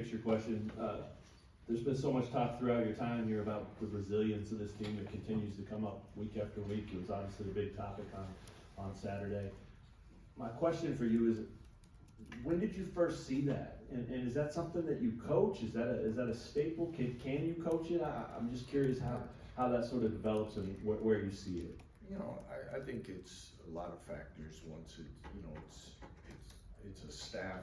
picture question. There's been so much talk throughout your time here about the resilience of this team that continues to come up week after week. It was obviously a big topic on Saturday. My question for you is, when did you first see that? And is that something that you coach? Is that a staple? Can you coach it? I'm just curious how that sort of develops and where you see it. You know, I think it's a lot of factors. Once it, you know, it's a staff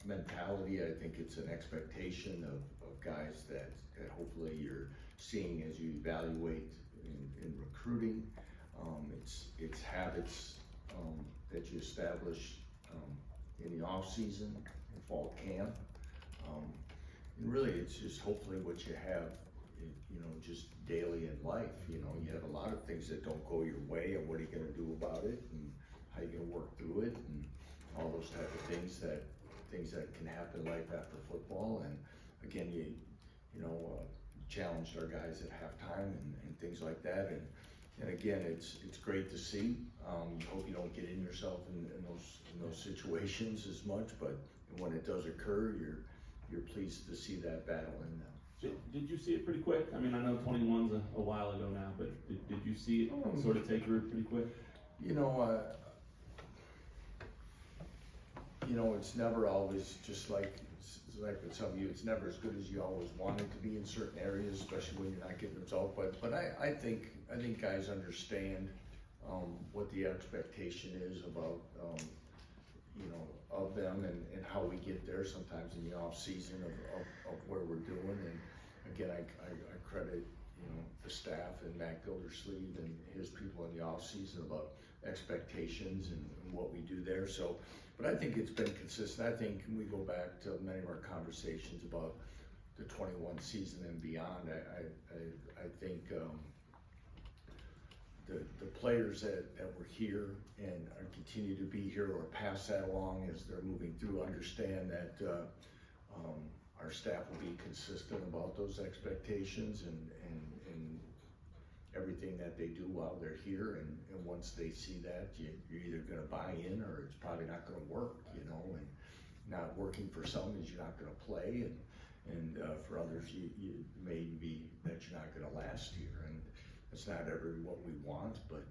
mentality. I think it's an expectation of guys that hopefully you're seeing as you evaluate in recruiting. It's habits that you establish in the off season, in fall camp, and really it's just hopefully what you have, you know, just daily in life. You know, you have a lot of things that don't go your way, and what are you going to do about it, and how you going to work through it, and all those type of things that can happen in life after football. And again, you challenged our guys at halftime and things like that. And again, it's great to see. You hope you don't get in yourself in those situations as much, but when it does occur, you're pleased to see that battle in them. Did you see it pretty quick? I mean, I know 21's a while ago now, but did you see it sort of take root pretty quick? It's never always just like with some of you, it's never as good as you always want it to be in certain areas, especially when you're not getting results. But I think guys understand what the expectation is about of them and how we get there sometimes in the off season of where we're doing. And again, I credit the staff and Matt Gildersleeve and his people in the off season about expectations and what we do there. So, but I think it's been consistent. I think we go back to many of our conversations about the 21 season and beyond. I think the players that were here and continue to be here or pass that along as they're moving through understand that our staff will be consistent about those expectations and everything that they do while they're here. And once they see that, you're either going to buy in or it's probably not going to work, and not working for some is you're not going to play, and for others you may be that you're not going to last here. And it's not ever what we want, but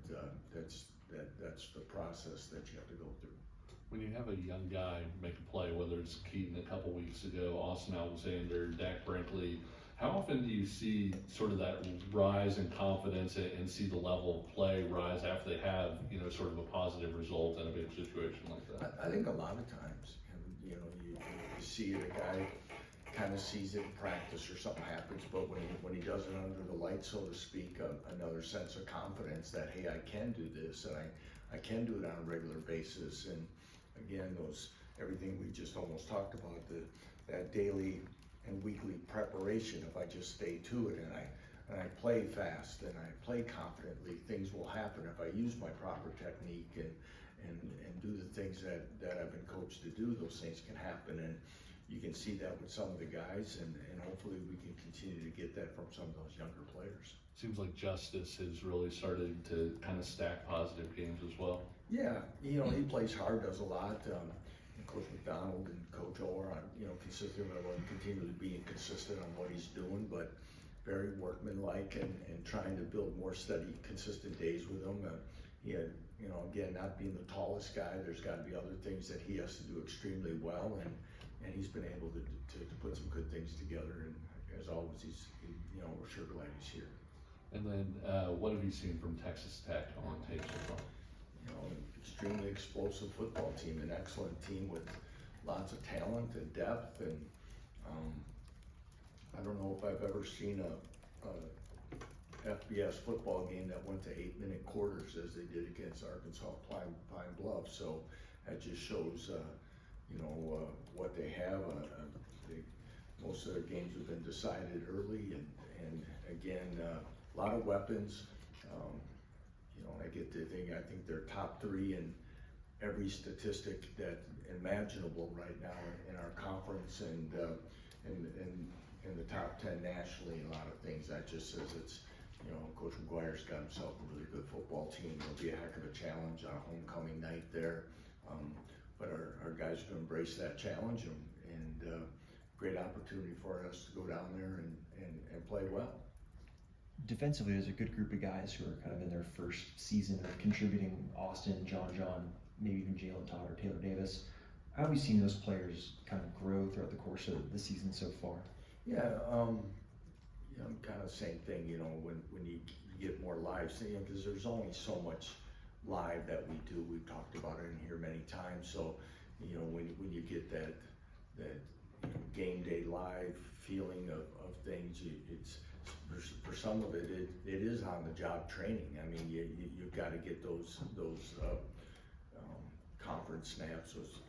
that's the process that you have to go through. When you have a young guy make a play, whether it's Keaton a couple weeks ago, Austin Alexander, Dak Brinkley, how often do you see sort of that rise in confidence and see the level of play rise after they have, sort of a positive result in a big situation like that? I think a lot of times, you see it, a guy kind of sees it in practice or something happens, but when he does it under the light, so to speak, another sense of confidence that, hey, I can do this and I can do it on a regular basis. And again, everything we just almost talked about, that daily and weekly preparation, if I just stay to it and I play fast and I play confidently, things will happen. If I use my proper technique and do the things that I've been coached to do, those things can happen. And you can see that with some of the guys, and hopefully we can continue to get that from some of those younger players. Seems like Justice has really started to kind of stack positive games as well. Yeah, he plays hard, does a lot. Coach McDonald and Coach Orr, consistent about continue to be consistent on what he's doing, but very workmanlike and trying to build more steady, consistent days with him. He had, again, not being the tallest guy, there's got to be other things that he has to do extremely well, and he's been able to put some good things together. And as always, we're sure glad he's here. And then, what have you seen from Texas Tech on tape so far? Extremely explosive football team, an excellent team with lots of talent and depth, and I don't know if I've ever seen a FBS football game that went to 8-minute quarters as they did against Arkansas Pine Bluff. So that just shows what they have. Most of their games have been decided early, and again, a lot of weapons. I get the thing, I think they're top 3 in every statistic that imaginable right now in our conference, and in the top 10 nationally, a lot of things. That just says it's, Coach McGuire's got himself a really good football team. It'll be a heck of a challenge on a homecoming night there. But our guys are going to embrace that challenge and great opportunity for us to go down there and play well. Defensively, there's a good group of guys who are kind of in their first season of contributing. Austin, John, maybe even Jalen Todd or Taylor Davis. How have you seen those players kind of grow throughout the course of the season so far? Yeah, kind of same thing, when you get more live, because there's only so much live that we do. We've talked about it in here many times. So, when you get that game day live feeling of things, it's for some of it is on the job training. I mean, you've got to get those conference snaps, those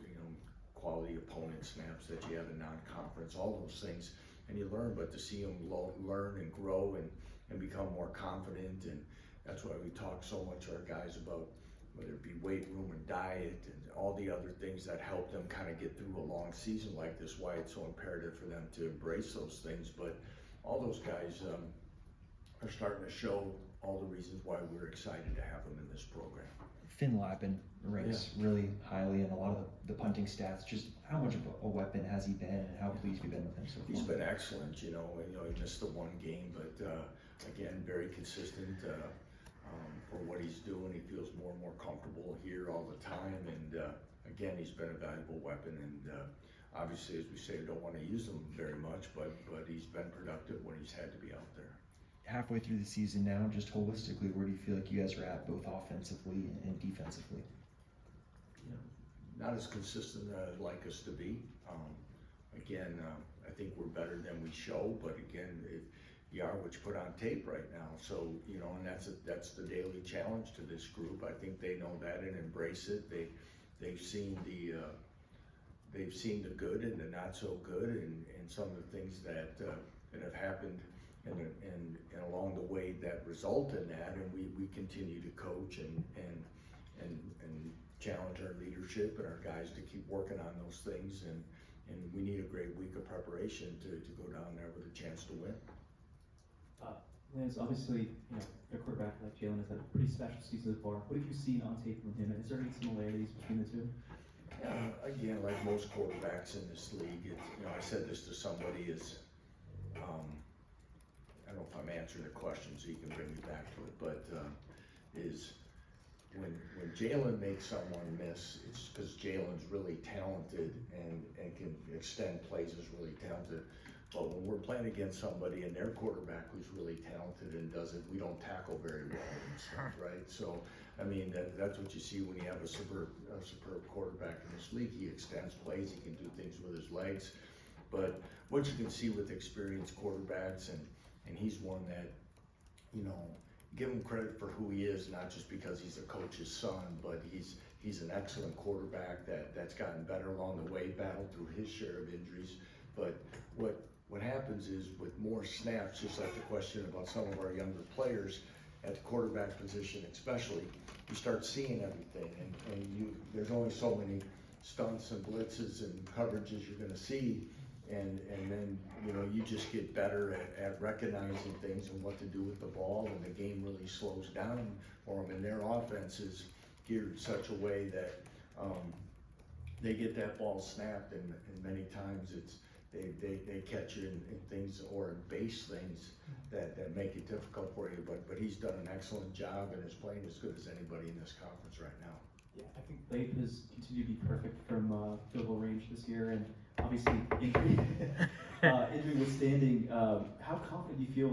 quality opponent snaps that you have in non-conference, all those things, and you learn. But to see them learn and grow and become more confident, and that's why we talk so much to our guys about whether it be weight room and diet and all the other things that help them kind of get through a long season like this, why it's so imperative for them to embrace those things. But all those guys are starting to show all the reasons why we're excited to have them in this program. Finn Lappin ranks really highly in a lot of the punting stats. Just how much of a weapon has he been, and how pleased have you been with him so far? He's been excellent, he missed the one game, but again, very consistent for what he's doing. He feels more and more comfortable here all the time, and again, he's been a valuable weapon. And obviously, as we say, we don't want to use him very much, but he's been productive when he's had to be out there. Halfway through the season now, just holistically, where do you feel like you guys are at, both offensively and defensively? Not as consistent as I'd like us to be. Again, I think we're better than we show, but again, you are what you put on tape right now. So, and that's the daily challenge to this group. I think they know that and embrace it. They've seen the good and the not so good, and some of the things that have happened and along the way that result in that, and we continue to coach and challenge our leadership and our guys to keep working on those things, and we need a great week of preparation to go down there with a chance to win. Lance, obviously, a quarterback like Jalen has had a pretty special season so far. What have you seen on tape from him, and is there any similarities between the two? Yeah, again, like most quarterbacks in this league, I said this to somebody, I don't know if I'm answering the question, so you can bring me back to it, but is when Jalen makes someone miss, it's because Jalen's really talented and can extend plays, is really talented. But when we're playing against somebody and their quarterback who's really talented and doesn't, we don't tackle very well and stuff, right? So, I mean, that's what you see when you have a superb quarterback in this league. He extends plays, he can do things with his legs. But what you can see with experienced quarterbacks, and he's one that, give him credit for who he is, not just because he's a coach's son, but he's an excellent quarterback that's gotten better along the way, battled through his share of injuries. But what happens is, with more snaps, just like the question about some of our younger players at the quarterback position especially, you start seeing everything, and there's only so many stunts and blitzes and coverages you're going to see, and then you just get better at recognizing things and what to do with the ball, and the game really slows down for them, and their offense is geared such a way that they get that ball snapped, and many times they catch you in things or in base things that make it difficult for you, but he's done an excellent job and is playing as good as anybody in this conference right now. Yeah, I think Leipold has continued to be perfect from field goal range this year, and obviously injury withstanding. How confident do you feel,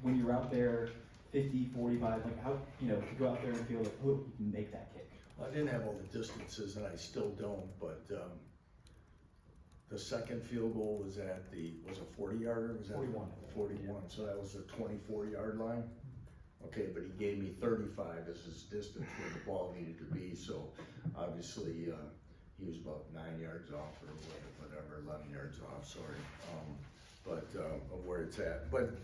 when you're out there 50, 45, like how, to go out there and feel like, oh, you can make that kick? I didn't have all the distances, and I still don't, but the second field goal was at was a 40-yarder? Was that 41. 41, so that was the 24-yard line? Okay, but he gave me 35 as his distance where the ball needed to be, so obviously he was about 9 yards off or whatever, 11 yards off, sorry, of where it's at. But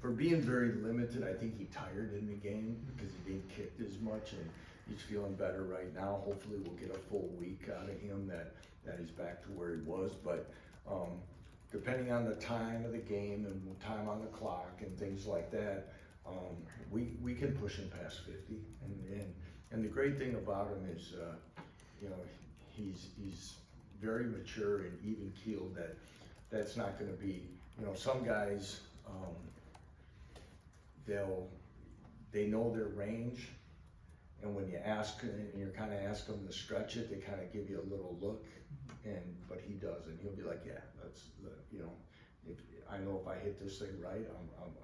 for being very limited, I think he tired in the game because he didn't kick as much, and he's feeling better right now. Hopefully we'll get a full week out of him that he's back to where he was, but depending on the time of the game and time on the clock and things like that, we can push him past 50, and the great thing about him is, he's very mature and even keeled, that's not gonna be, some guys, they know their range, and when you ask, and you're kinda ask them to stretch it, they kinda give you a little look, but he doesn't, he'll be like, yeah, that's, if, I know if I hit this thing right,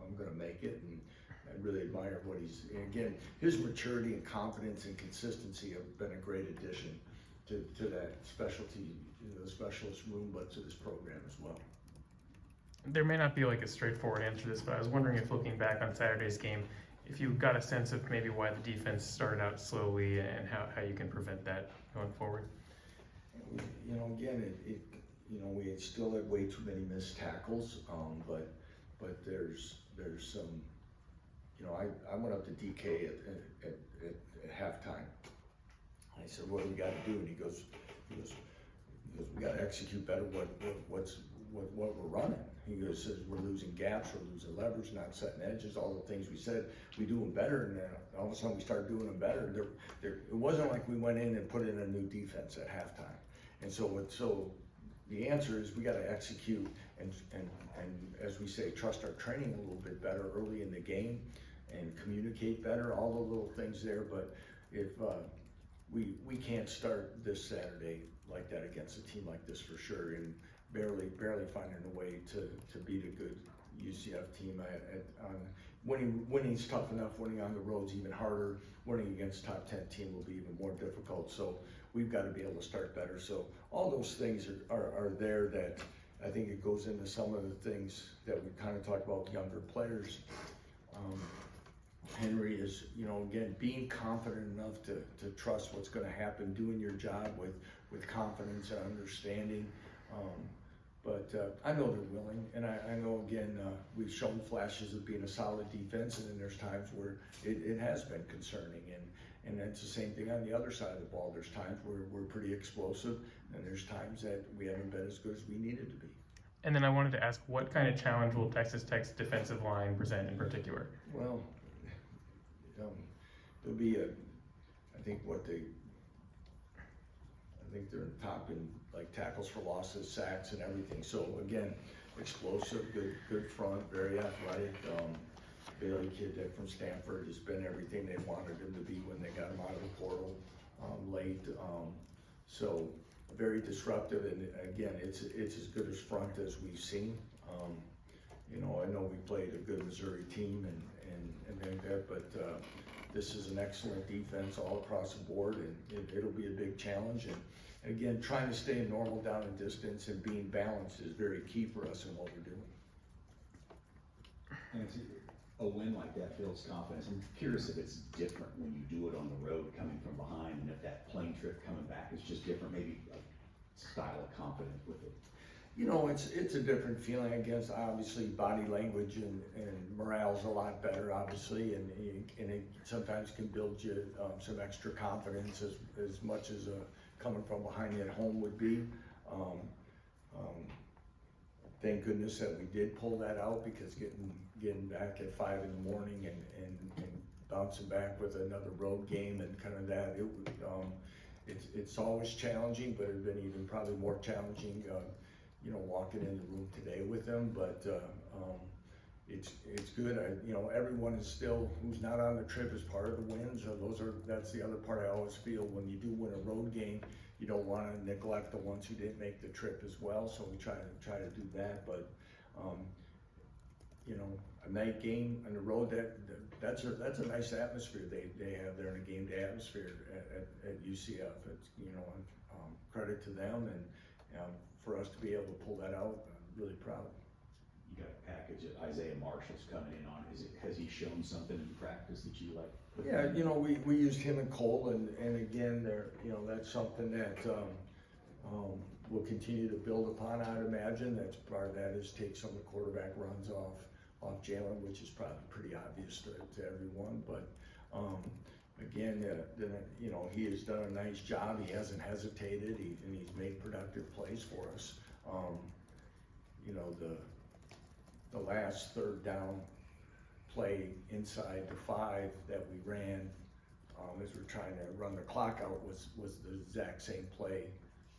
I'm gonna make it, and I really admire what and again, his maturity and confidence and consistency have been a great addition to that specialty, the specialist room, but to this program as well. There may not be like a straightforward answer to this, but I was wondering if looking back on Saturday's game, if you got a sense of maybe why the defense started out slowly and how you can prevent that going forward. Again, we still have way too many missed tackles, but there's some, I went up to DK at halftime. I said, what do we gotta do? And he goes, we gotta execute better what we're running. He says, we're losing gaps, we're losing leverage, not setting edges, all the things we said we do them better, and then all of a sudden we started doing them better. It wasn't like we went in and put in a new defense at halftime. And so the answer is we gotta execute and as we say, trust our training a little bit better early in the game and communicate better, all the little things there. But if we can't start this Saturday like that against a team like this for sure, and barely finding a way to beat a good UCF team. Winning's tough enough. Winning on the road's even harder. Winning against top 10 team will be even more difficult. So we've got to be able to start better. So all those things are there that I think it goes into some of the things that we kind of talked about with younger players. Henry is, again, being confident enough to trust what's going to happen, doing your job with confidence and understanding. But I know they're willing, and I know, again, we've shown flashes of being a solid defense, and then there's times where it has been concerning, and it's the same thing on the other side of the ball. There's times where we're pretty explosive, and there's times that we haven't been as good as we needed to be. And then I wanted to ask, what kind of challenge will Texas Tech's defensive line present in particular? Well, there'll be I think they're top in like tackles for losses, sacks, and everything. So again, explosive, good front, very athletic. Bailey kid from Stanford has been everything they wanted him to be when they got him out of the portal late. So very disruptive, and again, it's as good as front as we've seen. I know we played a good Missouri team and that, but this is an excellent defense all across the board, and it'll be a big challenge. And again, trying to stay normal down in distance and being balanced is very key for us in what we're doing. And it's a win like that builds confidence. I'm curious if it's different when you do it on the road coming from behind, and if that plane trip coming back is just different, maybe a style of confidence with it. It's a different feeling. I guess obviously body language and morale's a lot better, obviously, and it sometimes can build you some extra confidence as much as coming from behind at home would be. Thank goodness that we did pull that out, because getting back at 5 in the morning and bouncing back with another road game and kind of that, it's always challenging, but it's been even probably more challenging. Walking in the room today with them, but it's good. Everyone is still, who's not on the trip, is part of the wins. That's the other part I always feel when you do win a road game. You don't want to neglect the ones who didn't make the trip as well. So we try to do that. But a night game on the road, that's a nice atmosphere they have there in a game day atmosphere at UCF. It's credit to them, and for us to be able to pull that out, I'm really proud. You got a package that Isaiah Marshall's coming in on. Has he shown something in practice that you like? Yeah, we used him and Cole, and again, that's something that we'll continue to build upon. I'd imagine that's part of that is take some of the quarterback runs off Jalen, which is probably pretty obvious to everyone. But again, he has done a nice job. He hasn't hesitated, and he's made productive plays for us. The last third down play inside the 5 that we ran as we're trying to run the clock out was the exact same play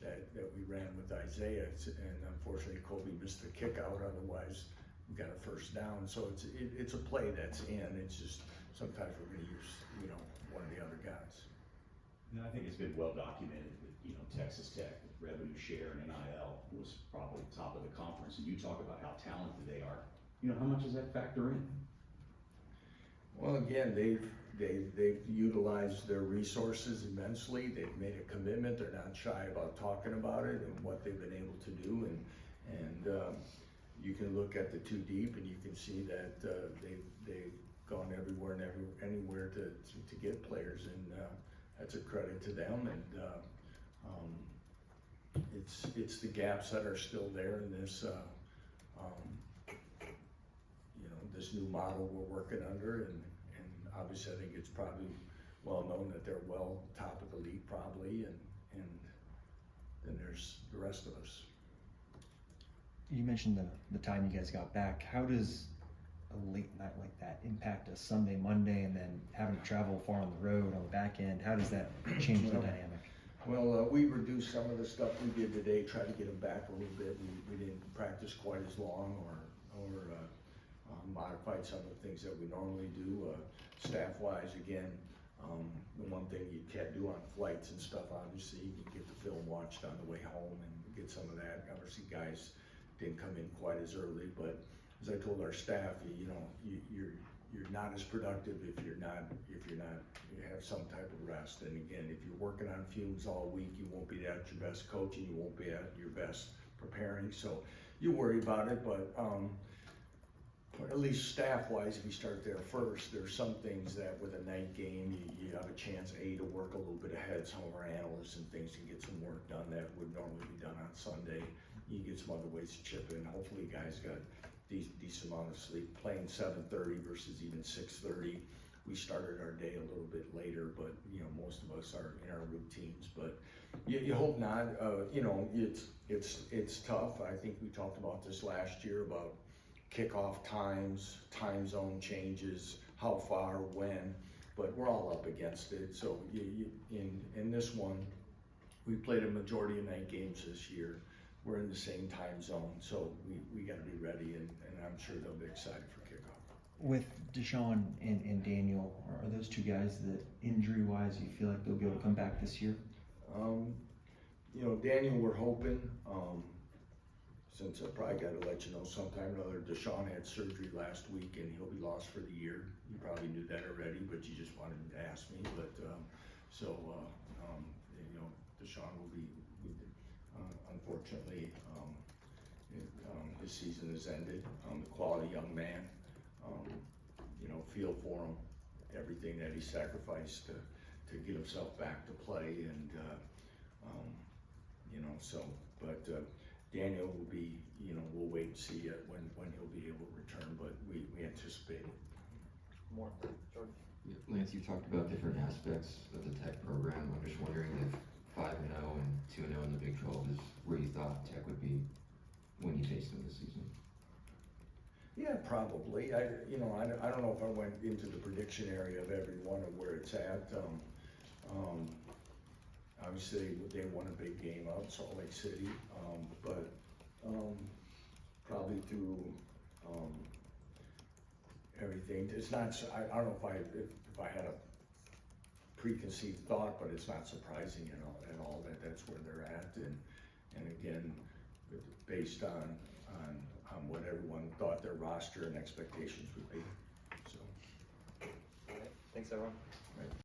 that we ran with Isaiah, and unfortunately Kobe missed the kick out, otherwise we got a first down. So it's a play that's in, it's just sometimes we're gonna use, one of the other guys. And I think it's been well documented that, Texas Tech, revenue share and NIL was probably top of the conference, and you talk about how talented they are. How much does that factor in? Well, again, they've utilized their resources immensely. They've made a commitment. They're not shy about talking about it and what they've been able to do. And you can look at the two deep, and you can see that they've gone everywhere and anywhere to get players, and that's a credit to them. And it's the gaps that are still there in this. This new model we're working under, and obviously I think it's probably well known that they're well top of the league probably, and then there's the rest of us. You mentioned the time you guys got back. How does a late night like that impact a Sunday, Monday, and then having to travel far on the road on the back end? How does that change the dynamic? Well, we reduced some of the stuff we did today, tried to get them back a little bit. We didn't practice quite as long, or modified some of the things that we normally do. Staff-wise, again, the one thing you can't do on flights and stuff, obviously, you can get the film watched on the way home and get some of that. Obviously, guys didn't come in quite as early, but as I told our staff, you're not as productive if you have some type of rest. And again, if you're working on fumes all week, you won't be at your best coaching, you won't be at your best preparing. So you worry about it, but at least staff-wise, if you start there first, there's some things that with a night game, you have a chance, to work a little bit ahead. Some of our analysts and things can get some work done that would normally be done on Sunday. You can get some other ways to chip in. Hopefully guys got decent amount of sleep. Playing 7:30 versus even 6:30. We started our day a little bit later, but most of us are in our routines. But you hope not. It's tough. I think we talked about this last year about kickoff times, time zone changes, how far, when, but we're all up against it. So in this one, we played a majority of night games this year. We're in the same time zone, so we got to be ready, and I'm sure they'll be excited for kickoff. With Deshaun and Daniel, are those two guys that injury-wise you feel like they'll be able to come back this year? Daniel, we're hoping. Since I probably got to let you know sometime or other, Deshaun had surgery last week and he'll be lost for the year. You probably knew that already, but you just wanted to ask me. But Deshaun will be unfortunately, his season has ended. The quality young man, feel for him, everything that he sacrificed to get himself back to play, and but Daniel will be, we'll wait and see when he'll be able to return, but we anticipate it. More, Jordan. Yeah, Lance, you talked about different aspects of the Tech program. I'm just wondering if 5-0 and 2-0 in the Big 12 is where you thought Tech would be when you faced them this season. Yeah, probably. I don't know if I went into the prediction area of every one of where it's at. Obviously, they won a big game out in Salt Lake City, but probably through everything. It's not. I don't know if I had a preconceived thought, but it's not surprising at all that that's where they're at, and again, based on what everyone thought their roster and expectations would be. So. All right. Thanks, everyone.